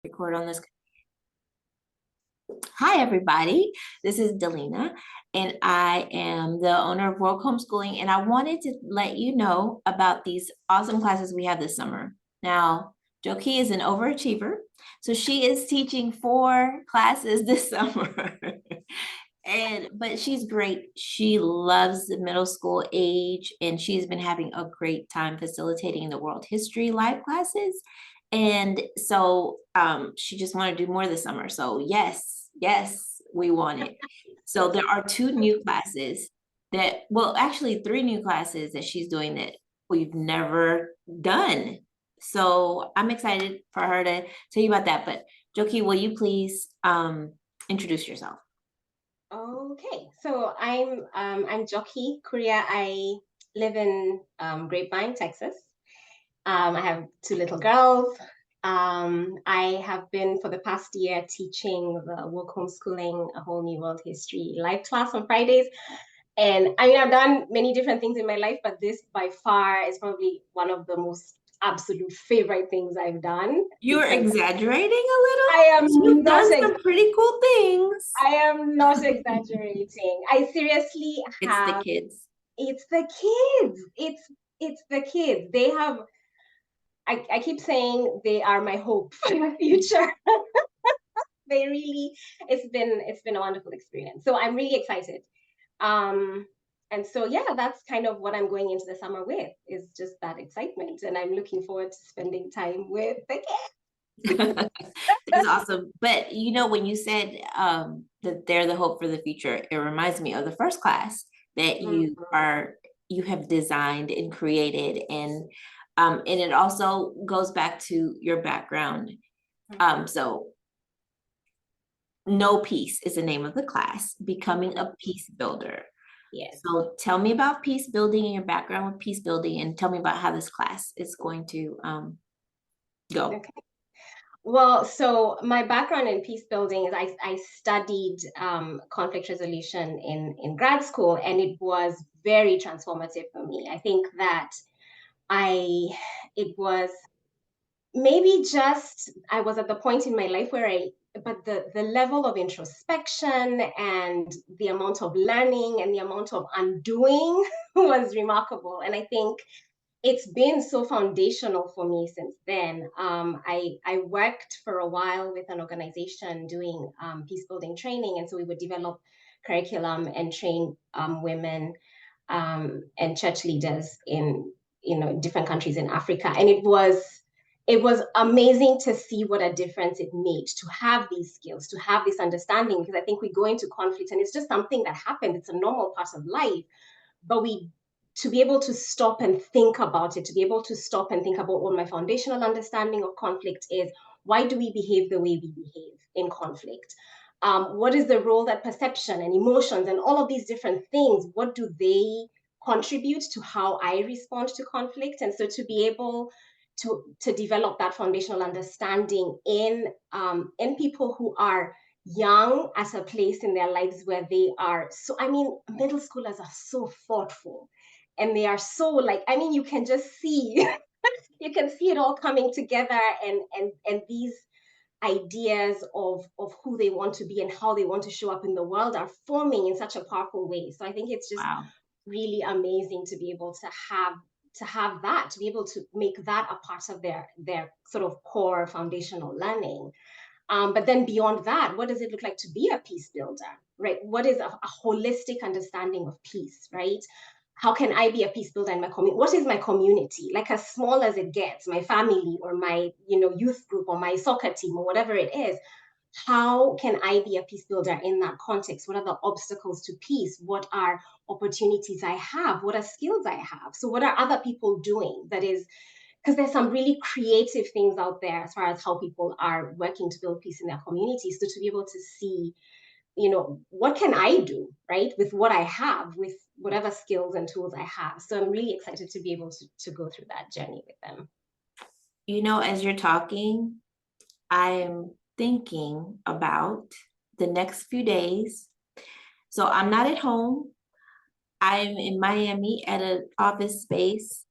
Record on this. Hi, everybody. This is Delina, and I am the owner of World Homeschooling. And I wanted to let you know about these awesome classes we have this summer. Now, Joki is an overachiever, so she is teaching 4 classes this summer. But she's great. She loves the middle school age, and she's been having a great time facilitating the world history live classes. And so she just wanted to do more this summer. So yes, we want it. So there are 2 new classes actually 3 new classes that she's doing that we've never done. So I'm excited for her to tell you about that. But Joki, will you please introduce yourself? Okay, so I'm Jockey Korea. I live in Grapevine, Texas. I have 2 little girls. I have been for the past year teaching the work homeschooling a whole new world history live class on Fridays. And I mean, I've done many different things in my life, but this by far is probably one of the most absolute favorite things I've done You're because exaggerating a little I am because you've not done some pretty cool things. I am not exaggerating. I seriously It's the have. kids. It's the kids. It's the kids. They have. I keep saying they are my hope for the future. They really. It's been a wonderful experience. So I'm really excited. Um, and so yeah, that's kind of what I'm going into the summer with is just that excitement, and I'm looking forward to spending time with the That's awesome. But when you said that they're the hope for the future, it reminds me of the first class that kids. you have designed and created, and it also goes back to your background. So No Peace is the name of the class, Becoming a Peace Builder. Yes. So tell me about peace building and your background with peace building, and tell me about how this class is going to go. Okay. Well, so my background in peace building is I studied conflict resolution in grad school, and it was very transformative for me. I think that I it was maybe just I was at the point in my life where but the level of introspection and the amount of learning and the amount of undoing was remarkable. And I think it's been so foundational for me since then. I worked for a while with an organization doing peace building training, and so we would develop curriculum and train women and church leaders in different countries in Africa, and it was amazing to see what a difference it made to have these skills, to have this understanding, because I think we go into conflict and it's just something that happens. It's a normal part of life, but we to be able to stop and think about it, to be able to stop and think about what my foundational understanding of conflict is. Why do we behave the way we behave in conflict? What is the role that perception and emotions and all of these different things, what do they contribute to how I respond to conflict? And so to be able to develop that foundational understanding in people who are young at a place in their lives where they are so, I mean, middle schoolers are so thoughtful, and they are so, like, I mean, you can just see you can see it all coming together, and these ideas of who they want to be and how they want to show up in the world are forming in such a powerful way. So I think it's just Wow. really amazing to be able to have that, to be able to make that a part of their sort of core foundational learning. But then beyond that, what does it look like to be a peace builder, right? What is a holistic understanding of peace, right? How can I be a peace builder in my community? What is my community? Like, as small as it gets, my family or my youth group or my soccer team or whatever it is. How can I be a peace builder in that context? What are the obstacles to peace? What are opportunities I have? What are skills I have? So what are other people doing that is, because there's some really creative things out there as far as how people are working to build peace in their communities. So to be able to see, what can I do, right, with what I have, with whatever skills and tools I have. So I'm really excited to be able to go through that journey with them. As you're talking, I'm thinking about the next few days. So I'm not at home. I'm in Miami at an office space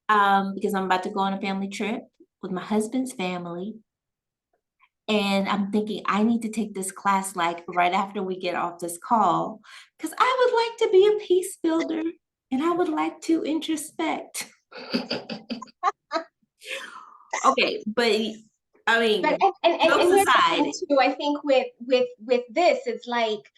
because I'm about to go on a family trip with my husband's family. And I'm thinking I need to take this class like right after we get off this call because I would like to be a peace builder and I would like to introspect. Okay, but I But mean, and jokes here's the thing aside, too. I think with this, it's like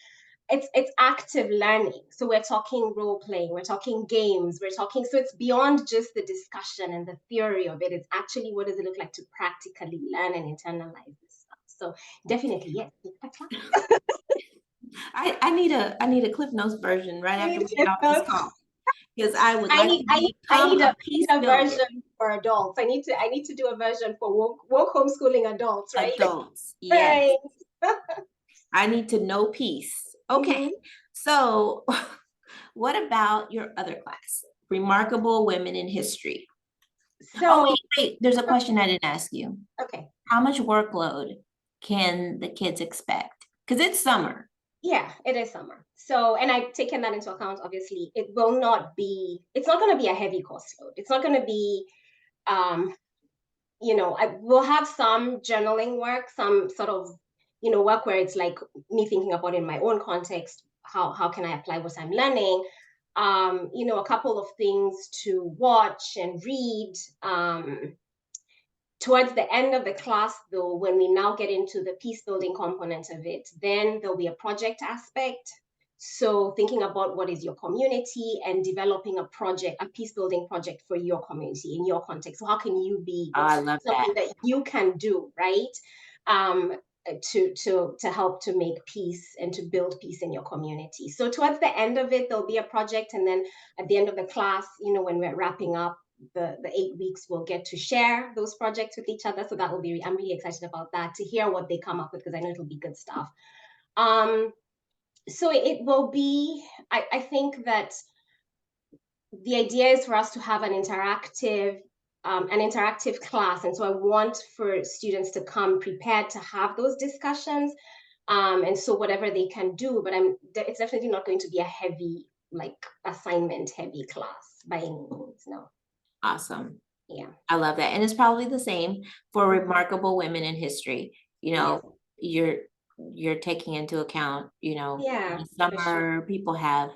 it's active learning. So we're talking role playing, we're talking games, we're talking. So it's beyond just the discussion and the theory of it. It's actually what does it look like to practically learn and internalize this stuff. So definitely, yes. I need a Cliff Notes version right I after need we get off this to call because I would like to I become need a need peace a builder. version for adults. I need to do a version for woke homeschooling adults, right? Adults, yes. Right. I need to know peace. Okay, Mhm. so what about your other class? Remarkable Women in History. Oh, So wait, there's a question I didn't ask you. okay. How much workload can the kids expect? Because it's summer. Yeah, it is summer. So, and I've taken that into account. Obviously, it will not be, it's not going to be a heavy course load. It's not going to be, um, I will have some journaling work, some sort of, work where it's like me thinking about in my own context, how can I apply what I'm learning? A couple of things to watch and read. Towards the end of the class, though, when we now get into the peace building component of it, then there'll be a project aspect. So thinking about what is your community and developing a project, a peace building project for your community in your context. So how can you be, Oh, what's I love something that. that you can do, right? Um, to help to make peace and to build peace in your community. So towards the end of it, there'll be a project, and then at the end of the class, when we're wrapping up, the 8 weeks will get to share those projects with each other. So that will be, I'm really excited about that, to hear what they come up with, because I know it'll be good stuff. So it will be, I think that the idea is for us to have an interactive class. And so I want for students to come prepared to have those discussions. And so whatever they can do, but it's definitely not going to be a heavy, like assignment heavy class by any means. No. Awesome. Yeah. I love that. And it's probably the same for Mhm. Remarkable Women in History. You Yes. know, you're you're taking into account, in Yeah, the for sure. summer people have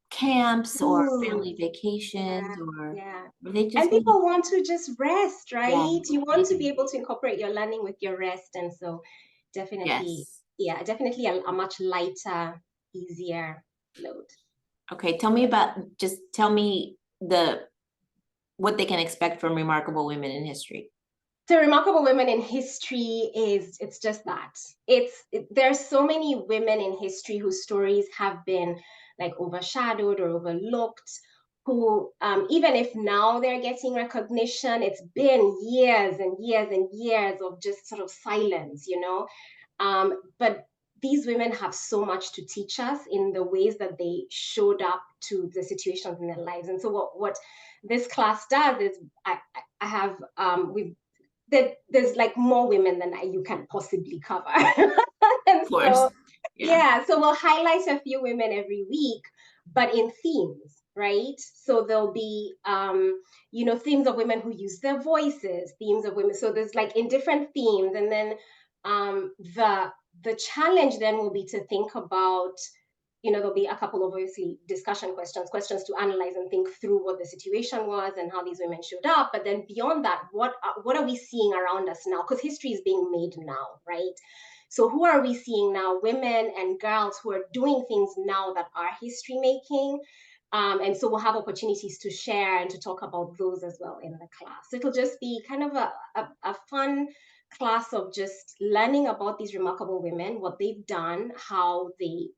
camps or family Yeah, vacations yeah. or they And just need, people want to just rest, yeah, right? You they want to do. be able to incorporate your learning with your rest. And so definitely, Yes. yeah, definitely a much lighter, easier load. Okay, just tell me what they can expect from Remarkable Women in History. So remarkable women in history it's just that there's so many women in history whose stories have been like overshadowed or overlooked, who even if now they're getting recognition, it's been years and years and years of just sort of silence. But these women have so much to teach us in the ways that they showed up to the situations in their lives. And so what this class does is I have we've there's like more women than you can possibly cover. And Of course. so, Yeah, yeah, so we'll highlight a few women every week, but in themes, right? So there'll be, themes of women who use their voices, themes of women. So there's like in different themes. And then the challenge then will be to think about, there'll be a couple of obviously discussion questions to analyze and think through what the situation was and how these women showed up. But then beyond that, what are we seeing around us now? Because history is being made now, right? So who are we seeing now? Women and girls who are doing things now that are history making. And so we'll have opportunities to share and to talk about those as well in the class. So it'll just be kind of a fun class of just learning about these remarkable women, what they've done, how they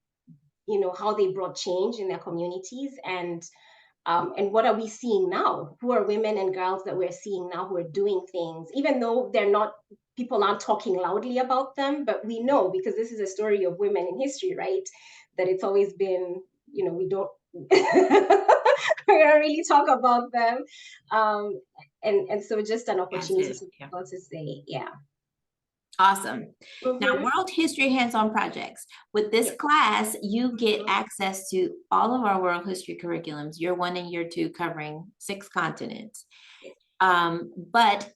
brought change in their communities, and what are we seeing now? Who are women and girls that we're seeing now who are doing things, even though people aren't talking loudly about them, but we know, because this is a story of women in history, right? That it's always been, we don't we don't really talk about them. And so just an opportunity passive. to be Yeah. able to say, yeah. Awesome. Now, Mm-hmm. World History Hands-On Projects. With this Yeah. class, you get Mm-hmm. access to all of our world history curriculums, year one and year two, covering 6 continents. But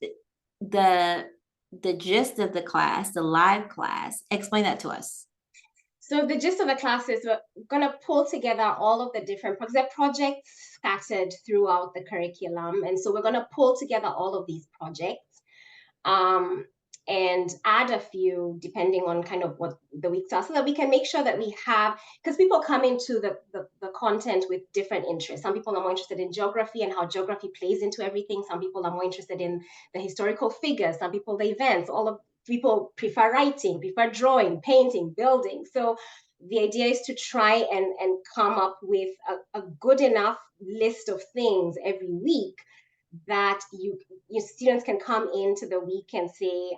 the the gist of the class, the live class. Explain that to us. So the gist of the class is we're going to pull together all of the different projects. There are projects scattered throughout the curriculum. And so we're going to pull together all of these projects um, and add a few depending on kind of what the weeks are so that we can make sure that we have, because people come into the content with different interests. Some people are more interested in geography and how geography plays into everything. Some people are more interested in the historical figures. Some people, the events, all of people prefer writing, prefer drawing, painting, building. So the idea is to try and come up with a good enough list of things every week that your students can come into the week and say,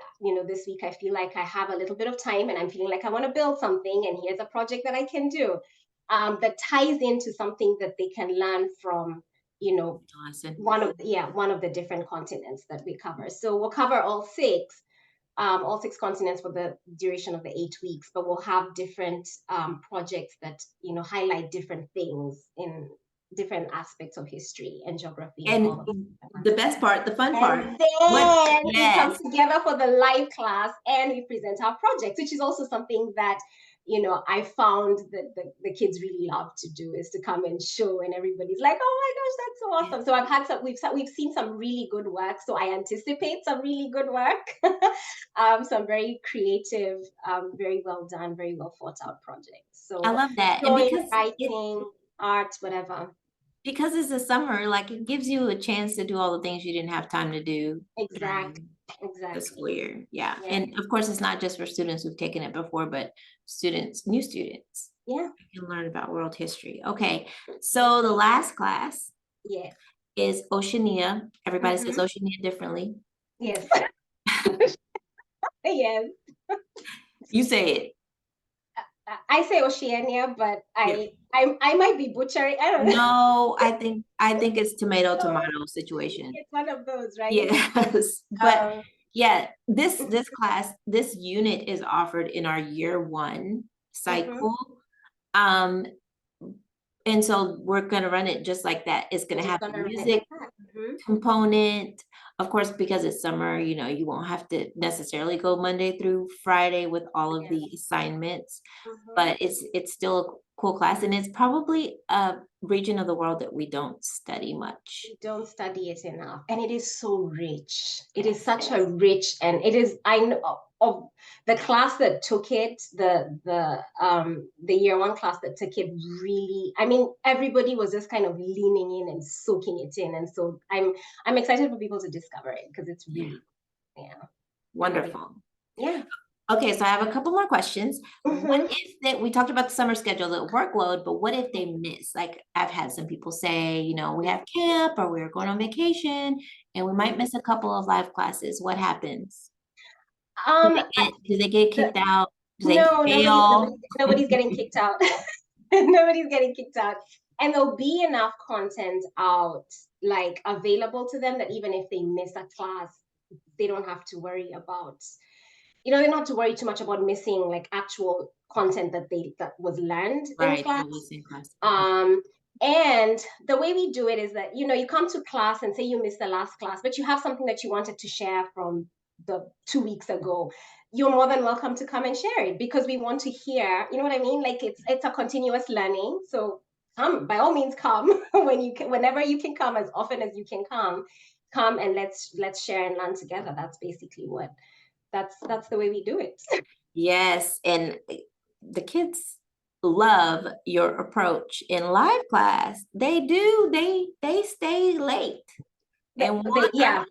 this week I feel like I have a little bit of time and I'm feeling like I want to build something, and here's a project that I can do that ties into something that they can learn from, Awesome. one of the different continents that we cover. So we'll cover all six continents for the duration of the 8 weeks, but we'll have different projects that highlight different things in different aspects of history and geography and all of And that. the best part, the fun part. And then we come Yes. together for the live class and we present our projects, which is also something that I found that the kids really love to do, is to come and show, and everybody's like, oh my gosh, that's so awesome. So I've had we've seen some really good work. So I anticipate some really good work. Some very creative, very well done, very well thought out projects. I So love that. And drawing, writing, art, whatever. because it's the summer, like it gives you a chance to do all the things you didn't have time to do Exactly. during the Exactly. school year. Yeah. Yeah. And of course, it's not just for students who've taken it before, but new students. Yeah. You can learn about world history. Okay. So the last class Yeah. is Oceania. Everybody says Mhm. Oceania differently. Yes. Yes. You say it. I say Oceania, but Yeah. I might be butchering. I don't know. No, I think it's tomato situation. It's one of those, right? Yes. But Um, yeah, this class, this unit is offered in our year 1 mhm. cycle. Um, and so we're gonna run it just like that. It's gonna We're just have a gonna run it music like that. Mhm. component. Of course, because it's summer, you won't have to necessarily go Monday through Friday with all of Yeah. the assignments, Mhm. but it's still a cool class, and it's probably a region of the world that we don't study much. We don't study it enough, and it is so rich. It is Yes. such a rich, and it is, I know of the class that took it, the year 1 class that took it, really, I mean, everybody was just kind of leaning in and soaking it in, and so I'm excited for people to discover it because it's Yeah. really, yeah, they're having, Wonderful. yeah. Okay, so I have a couple more questions. What Mhm. if that we talked about the summer schedule, the workload, but what if they miss? Like I've had some people say, we have camp or we're going on vacation and we might miss a couple of live classes. What happens? Do Um, they get the, kicked out? Do they no, fail? nobody's getting kicked out. Nobody's getting kicked out. And there'll be enough content out, like available to them, that even if they miss a class, they don't have to worry about, they don't have to worry too much about missing like actual content that was learned in Right, class. that was in class. Um, and the way we do it is that, you come to class and say you missed the last class, but you have something that you wanted to share from the 2 weeks ago. You're more than welcome to come and share it, because we want to hear, you know what I mean? Like it's a continuous learning. So come, by all means, come whenever you can come, as often as you can come and let's share and learn together. That's basically that's the way we do it. Yes, and the kids love your approach in live class. They do. They stay late and want Yeah.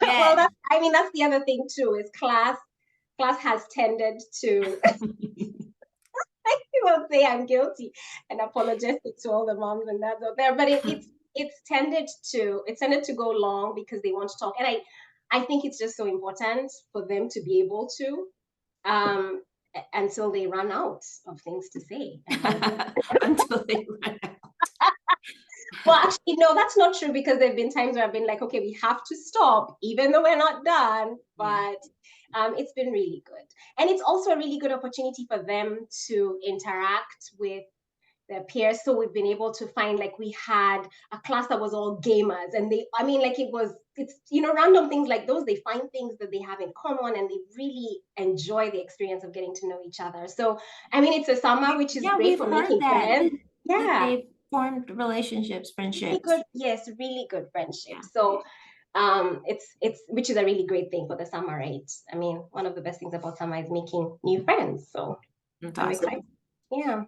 Well, yes. that's the other thing too, is class has tended to, I will say I'm guilty and apologetic to all the moms and dads out there, but it's tended to go long because they want to talk. And I think it's just so important for them to be able to, um until they run out of things to say. Until they run out. Well, actually, no, that's not true, because there have been times where I've been like, okay, we have to stop, even though we're not done. Yeah. But it's been really good. And it's also a really good opportunity for them to interact with their peers. So we've been able to find, like, we had a class that was all gamers, and I mean, like, it was random things like those. They find things that they have in common, and they really enjoy the experience of getting to know each other. So, I mean, it's a summer which is Yeah, great we've for heard making that, friends. that Yeah, they've formed relationships, really friendships. good. Yes, really good Yeah, friendships. So, it's which is a really great thing for the summer, right? I mean, one of the best things about summer is making new friends. So that's I'm excited. awesome.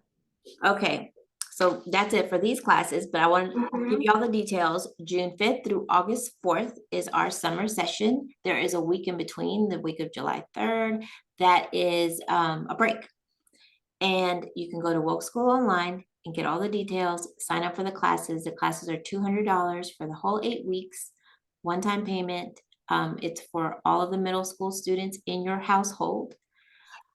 Yeah. Okay, so that's it for these classes, but I want to give Mhm. you all the details. June 5th through August 4th is our summer session. There is a week in between, the week of July 3rd, that is a break. And you can go to Woke School Online and get all the details, sign up for the classes. The classes are $200 for the whole 8 weeks, one-time payment. It's for all of the middle school students in your household.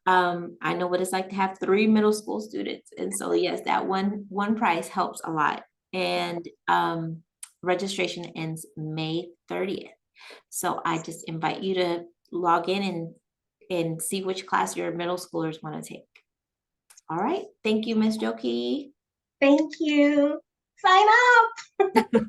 I know what it's like to have 3 middle school students. And so yes, that one price helps a lot. And registration ends May 30th. So I just invite you to log in and see which class your middle schoolers want to take. All right. Thank you, Miss Joki. Thank you. Sign up.